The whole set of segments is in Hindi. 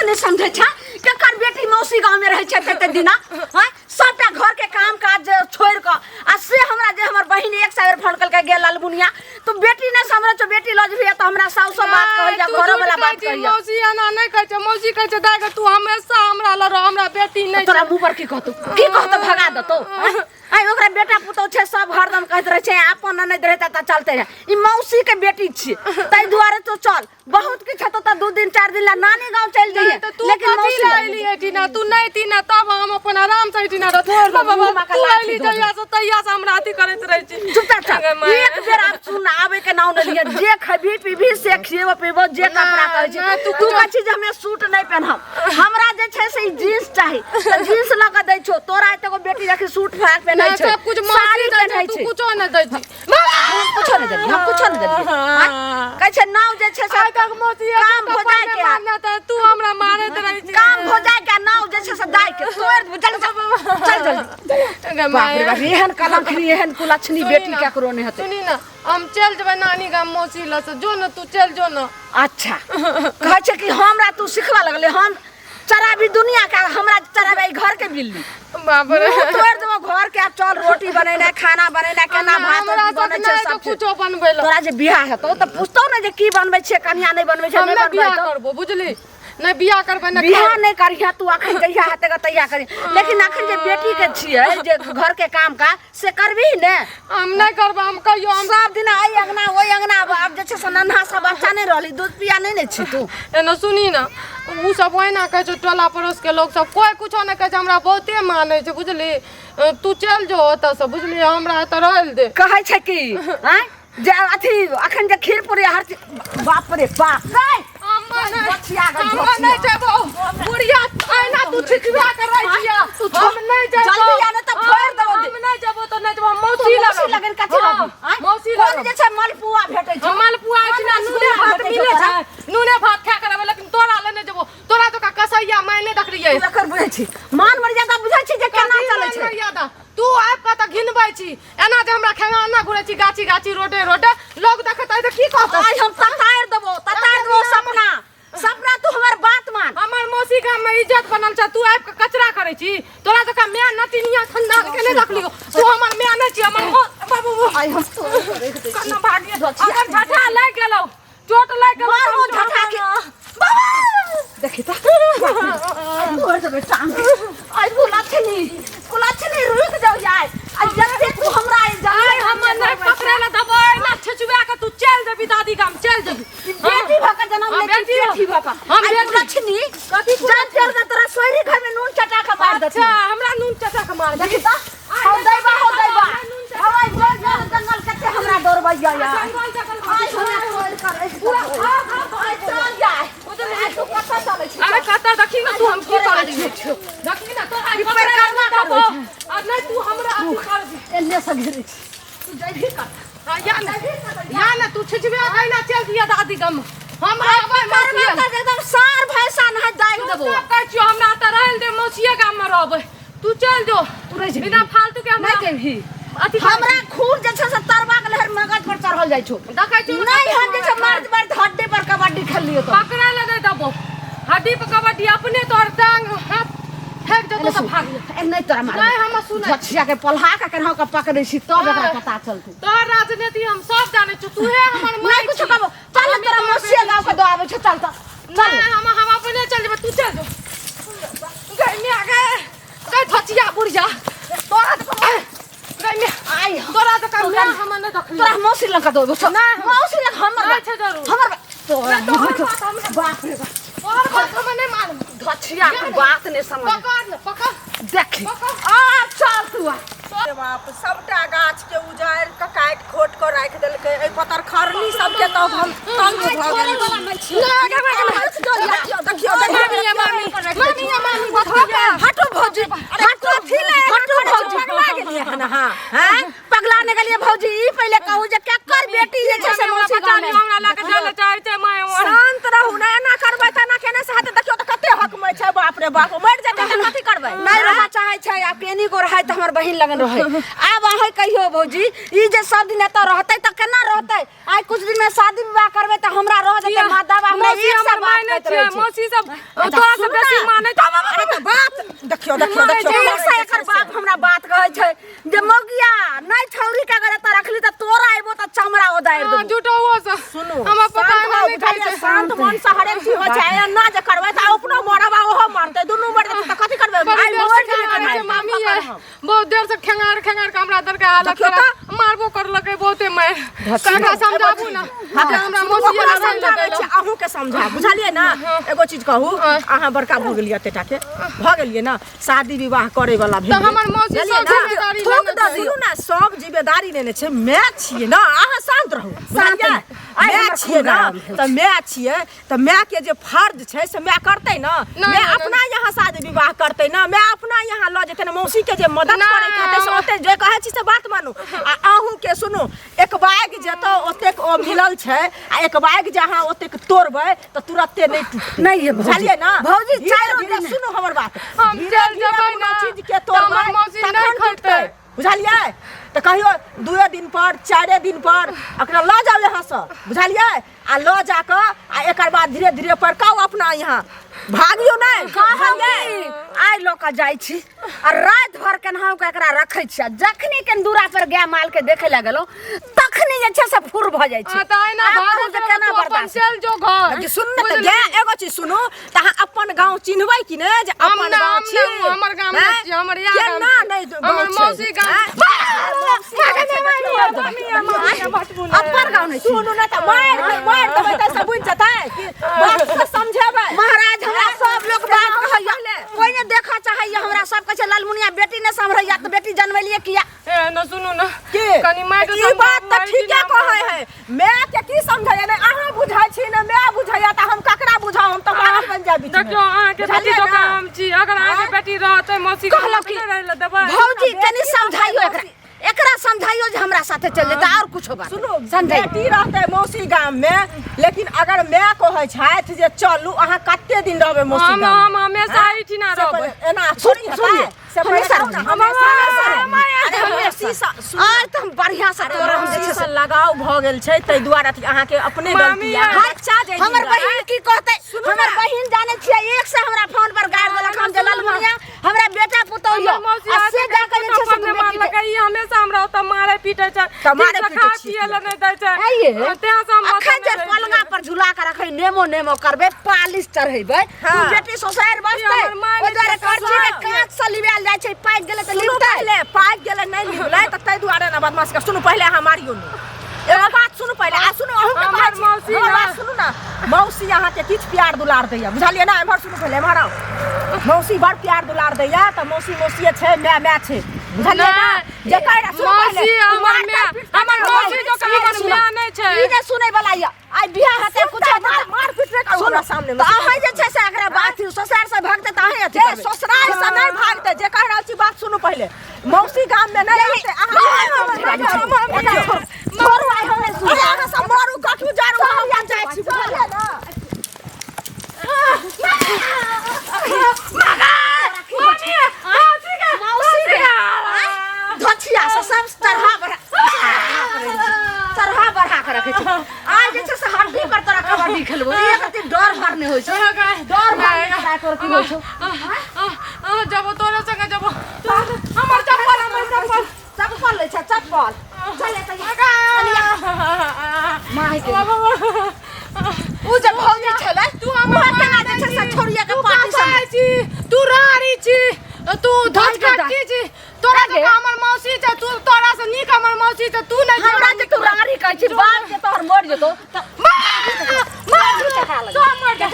नहीं समझे छा केकर बेटी मौसी गांव में रहे छे ते दिना हां सबटा घर के काम काज छोड़ के आ से हमरा जे हमर बहिन एक साइड फोन करके गेल लालबुनिया तो बेटी ने समझ तो बेटी लज भी तो हमरा साउस बात कहल जा घरो वाला बात कहल जा मौसी आना नहीं कह छ मौसी कह छ दाई तू हमेशा हमरा ल हमरा बेटी नहीं तोरा मुंह पर की कहतो भगा दतो आई ओकरा बेटा पुतो छे सब हरदम कहत रहे छे अपन नहीं रहता त चलते है ई मौसी के बेटी छी तई दुआरे तो चल बहुत के छतो त 2 दिन 4 दिन ला नानी गांव चल जइए लेकिन मौसी लाइली एटीना तू नहीं तीना तब हम अपन आराम से एटीना तोर बाबा तू आइली जइया से तैया से हमरा अथी करत रह छी चुप एक बेर आप सुन आवे के नाउ न लिए जे खबी पीबी से खिएबो पीबो जे कपड़ा कहै छी तू कहै छी जे हमें सूट नहीं पहनब हमरा जे छे से जींस चाही त जींस लगा दै छो तोरा एते को बेटी रखी सूट फ्रॉक पहनै छै सब कुछ साड़ी पहनै छै तू कुछो न दै छी हम कुछो न देली हम कुछो न देली कहै छै नाउ जे छे से तक मोती काम हो जाए के मारना त तू हमरा मारे त रही छी काम हो जाए के नाउ जे छे से दाई के तोर चल जल्दी बाप रे बाप एहन कलंखनी एहन कुलछनी बेटी केकरो नहीं हते सुनी ना हम चल जबै नानी गाम मौसी ल से जो न तू चल जो न अच्छा कहै छै कि हमरा तू सिखवा लगले हम चराबी दुनिया का हमरा चराबी घर के बिल्ली बाप रे तोर दो घर के चल रोटी बनेना खाना बनेना केना भात बनै छै सब कुछो बनबै ल तोरा जे बियाह हेतौ त पुछतौ न जे की बनबै छै कन्या नहीं बनबै छै नहीं बनबै बियाह करबो बुझली नहीं बियाह करबै न बियाह नहीं करिया तू अखन जइया हेते के तैया करी लेकिन अखन जे बेटी के छियै जे घर के काम का से करबी ने हम नहीं करब हम कहियो हम सब दिन आई अंगना ओई अंगना अब जे छै से नन्हा सब बच्चा नहीं रहली दूध पिया नहीं ने छी तू एना सुनी ना उ सब ओइना कह छ टोला पड़ोस के लोग सब कोई कुछो नहीं कह छ हमरा बहुते माने छै बुझली तू चल जो ओत से बुझली हमरा त रहल दे कहै छै कि हैं जे अथी अखन जे खीर पूरी हर बाप रे बाप नहीं हम नहीं जेबो बुढ़िया आइना तू छिचवा कर रही छिया हम नहीं जेबो जल्दी आने त फोड़ दो हम नहीं जेबो तो नहीं जेबो मौसी लगन कथि लगन मौसी कोन जे छै मलपुआ भेटै छै मलपुआ छै नूने भात मिले छै नूने भात खा करबे लेकिन तोरा ले नहीं जेबो तोरा तो का कसैया मैं नहीं देख रही है एकर बुझै छी मान मर्यादा बुझै छी जे केना चलै छै मर्यादा तू आब का त घिनबै छी एना जे हमरा खेंगाना घुरै छी गाछी गाछी रोडे रोडे लोग देखतै त की कहतै आई हम ततार देबो सपना सपना तू हमर बात मान हमर मौसी गाम में इज्जत बनल छ तू आब के कचरा करे छी तोरा त का मैं नतिनिया खंडान के नहीं देखलियो तू हमर मैं नहीं छी हमर बाबू आई हम तो कन्ना भागिए अगर झटा लाग गेलौ चोट लाग गेलौ मारो झटा के बाबा देखि त तोर से बेटा आई बोला छनी रुक जाओ यार आई जल्दी तू हमरा जाय हम नहीं पकड़े ला दबाई ना छचुआ के तू चल जेबी दादी गाम चल जेबी बेटी भका जन्म ले बेटी भका हम बोला छनी कथि जान चल के तोरा सोरी घर में नून चटा के मार दे अच्छा हमरा नून चटा के मार देखि त हो दैबा हवाई जंगल कते हमरा डरबैया यार आई हमरा छोड़ कर पूरा चल जाए तू कता चले छी अरे कता देखी ना तू हम की करे छी देखी ना तो आई पर करना दबो आ नहीं तू हमरा अथी कर दी एने से गिरे तू जइबी का या ना तू छिचबिया कहना चल दिया दादी गम हमरा मौसी एकदम सार भैंसा न दाग देबो कह छियो हमरा त रहल दे मौसीए गाम में रहबै तू चल जो तू रह बिना फालतू के हमरा नहीं जेबी अथी हमरा खून जे छै से तरवा के लहर मगज पर चढ़ल जाय छो देखै छी नहीं हम जे छै मार हड्डी पर कबड्डी खेल लियो तो पकड़ा ले दे दबो हड्डी पर कबड्डी अपने तोर टांग हाथ फेंक दे तो भाग ले नहीं तोरा मार नहीं हम सुनै झछिया के पलहा के केनहो के पकड़ै छी तब एकरा पता चलतै तोर राजनीति हम सब जानै छी तू है हमर नहीं कुछ कहबो चल तोरा मौसी गांव के दो आबै छै चल त नहीं हम अपने चल जेबे तू चल जो गई में आ गए गई धचिया बुढ़िया तोरा तो गई में आई तोरा तो काम हम न देखली तोरा मौसी लग दो मौसी लग हमर छै जरूर हमर बाप रे बाप और बात हम नहीं मालूम धचिया के बात नहीं समझ पकड़ देख आ चल तू रे बाप सबटा गाछ के उजाड़ के काट खोट के राख देलकै ए पतर खरनी सब के तब हम तंग भ गेल मामी हटो भौजी हटो थिले हटो भौजी पगला गेलिए हन हां हैं पगला ने गेलिए भौजी ई पहले कहू जे केकर बेटी जे छै से मौसी गांव में हमरा लाके जाले चाहै छै मैं शांत रहू ना एना करबै त ना केने से हाथ देखियो त कते हक में छै बाप रे बाप मर जेतै त कथि करबै नहीं रहा चाहे रहे छै आ पेनी को रहे त हमर बहिन लगन रहे अब अहे कहियो भौजी ई जे सब दिन एत रहतै त केना रहतै आइ कुछ दिन में शादी विवाह करबै त हमरा रह जेतै माता बाप हमरा एक से बात करत रहे मौसी सब तोरा से बेसी माने अरे तो बात देखियो एक से एकर बाप हमरा बात कहै छै जे मौगिया नहीं छौरी के अगर एत रखली त तोरा आइबो त चमड़ा ओदाइर देबो झूठो हो से सुनो हमरा पता नहीं खाइ छै शांत मन से हरेक चीज हो छै ना जे करबै त अपनो मरबा ओहो मारतै दुनू मर जेतै त कथि करबै बड़ी देर से खंगार छै मामी है बहुत देर से खंगार के हमरा दर के हालत खराब मारबो कर लगे बहुते मैं काका समझाबू ना हमरा मौसी समझाबै छै अहूँ के समझा बुझलिए ना एगो चीज कहू अहाँ बड़का भ गेलिए तेटा के भ गेलिए ना शादी विवाह करे वाला त हमर मौसी सब जिम्मेदारी ठोक द दियौ ना सब जिम्मेदारी लेने छै मैं छिए ना अहाँ शांत रहू शांत मैं छिए ना त मैं छिए त मैं के जे फर्ज छै से मैं करतै ना मैं अपना यहाँ शादी विवाह करतै ना मैं अपना यहाँ ल जेतै ना मौसी के जे मदद करे खातिर से ओते जे कहै छी से बात मानू आ अहूँ के सुनू एक बाइग जतो ओतेक ओ मिलल छै आ एक बाइग जहाँ ओतेक तोड़बै त तुरंते नहीं टूटतै नहीं है बुझलिए ना भौजी चारो धीरे दिन सुनू हमर बात हम चल जेबै ना चीज के तोड़बै हमर मौसी नहीं खैतै बुझलिए त कहियो 2 दिन पर 4 दिन पर एकरा ल जाओ यहाँ से बुझलिए आ ल जाके आ एकर बाद धीरे धीरे पड़काओ अपना यहाँ भागियो नहीं कहली आइ लोक जाइ छी आ रात भर केनाहु के एकरा रखै छी जखनी के दूरा पर गाय माल के देखे लागलो तखनी जे छै से फुर भ जाइ छै त आइना भागो जे केना बर्दाश्त चल जो घर सुन न त गाय एगो चीज सुनू त अहाँ अपन गांव चिन्हबै कि ने जे अपन गांव छी हमर गांव में छी हमर यार केना नहीं हमर मौसी गांव अपन गाँव नहीं सुनू ना त मार देबै त सब बुझ जतै कि बात से समझेबै महाराज हमरा सब लोग बात कहैया कोई ने देखा चाहैया हमरा सब कह छै लालमुनिया बेटी ने संभरैया त बेटी जन्मलिए किया ए न सुनू ना के कनी माय के ई बात त ठीके कहै है मैं के की समझैया ने अहाँ बुझाइ छी ने मैं बुझैया त हम ककरा बुझाऊ हम त बाहर बन जाबी देखियो अहाँ के बेटी तो काम छी अगर अहाँ के बेटी रहतै मौसी के कहलक नहीं रहै ल देबै भौजी कनी समझाइयो एकरा समझाइयो जे हमरा साथे चल जेता और कुछ बात सुनो समझाइ बेटी रहतै मौसी गाम में लेकिन अगर मैं कहै छथि जे चलू अहाँ कते दिन रहबै मौसी गाम हम हमेशा आई छी ना रहबै एना छोड़ी सुनिए से हमेशा शीशा आज त हम बढ़िया से तोरा हम जे छै शीशा लगाव भ गेल छै तै दुआरे अहाँ के अपने गलती है बच्चा जे हमर बहिन की कहतै हमर बहिन जाने छियै एक से हमरा फोन पर गाड़ देलक हम जलाल मुनिया हमरा बेटा पुतौहियो मौसी से जाके जे छै से मार लगे ई हमेशा हमरा ओत मारे पीटे छै मारे पीटे छी पिए ल नहीं दै छै आइए तें से हम अखन जे पलंगा पर झुला के रखै नेमो करबै पालिश चढ़ैबै तू बेटी सोसायर बसतै ओ दुआरे करची के कांच से लिवाल जाइ छै पाइक गेलै त लिपतै पहले पाइक गेलै नहीं लिबलै त तै दुआरे ना बदमाश के सुनू पहले अहाँ मारियो नहीं एगो बात सुनू पहले आ सुनू अहूँ के बात मौसी बात सुनू ना मौसी अहाँ के किछ प्यार दुलार दैया बुझलिए ना एमहर सुनू पहले एमहर आओ मौसी बड़ प्यार दुलार दैया त मौसी छै मैं छै बुझलिए ना जे कहै सुनू मौसी हमर मौसी जो का हमर मां नहीं छै ई ने सुनै वाला या आइ बियाह हेतै कुछ मार पीट रे हमरा सामने त अहाँ जे छै से एकरा बात ससुराल से भागतै त अहाँ अथी करबै ससुराल से नहीं भागतै जे कह रहल छी बात सुनू पहले मौसी गाम में नहीं रहतै अहाँ छोड़ू आइ हमरे सुन अरे अहाँ सब मारू काटू जारू हम या जाइ छी बुझलिए ना धछिया से सब तरहा बढ़ा के रखे छै आज जे छै से हड्डी पर तोरा कबड्डी खेलबो एक रति डर मारने होइ छै डर मारने का तोरा की होइ छै जब तोरे संगे जब हमर चप्पल ले छै चप्पल चले त माय के उ जे भौजी छले तू हमर केना जे छै से छोरिया के पार्टी सब छी तू रारी छी तू धचकटी छी तोरा के हमर मौसी छै तू तोरा से नीक हमर मौसी छै तू नहीं हमरा जे तू रारी कहै छी बाप के तोहर मर जेतो मर जा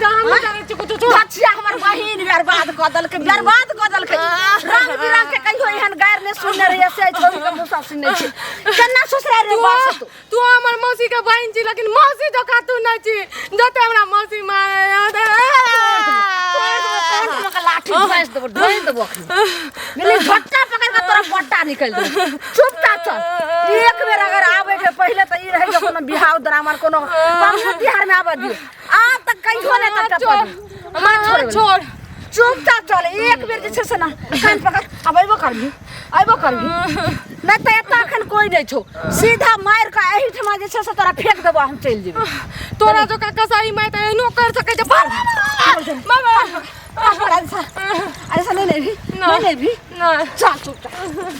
हम जाने छी कुछ बच्चा हमर बहिन बर्बाद क देलकै रंग बिरंग के कहियो एहन गायर ने सुनने रहिए से छोरी के मुंह सब सुनने छी केना ससुराल रे बात तू हमर मौसी के बहिन छी लेकिन मौसी जो का तू नहीं छी जते हमरा मौसी मारे लाठी भैंस देबो ढोई देबो मिली झट्टा पकड़ के तोरा बट्टा निकल दे चुपचाप चल एक बेर अगर आवे के पहले त ई रहे कोनो बिहाव ड्रामा कोनो बिहार में आवे दियो आ त कहियो ने त छोड़ चुपचाप चल एक बेर जे छै से ना कान पकड़ अब अइबो करबी नहीं तो एता अखन कोई नहीं छौ सीधा मार के एही ठमा जे छै से तोरा फेंक देबो हम चल जेबे तोरा जो का कसाई मैं त एहनो कर सके छै मामा ऐसा नहीं भी नहीं चल चुपचाप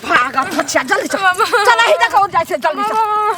भागा फछिया जल्दी चल चल ही देखो जाय छै जल्दी चल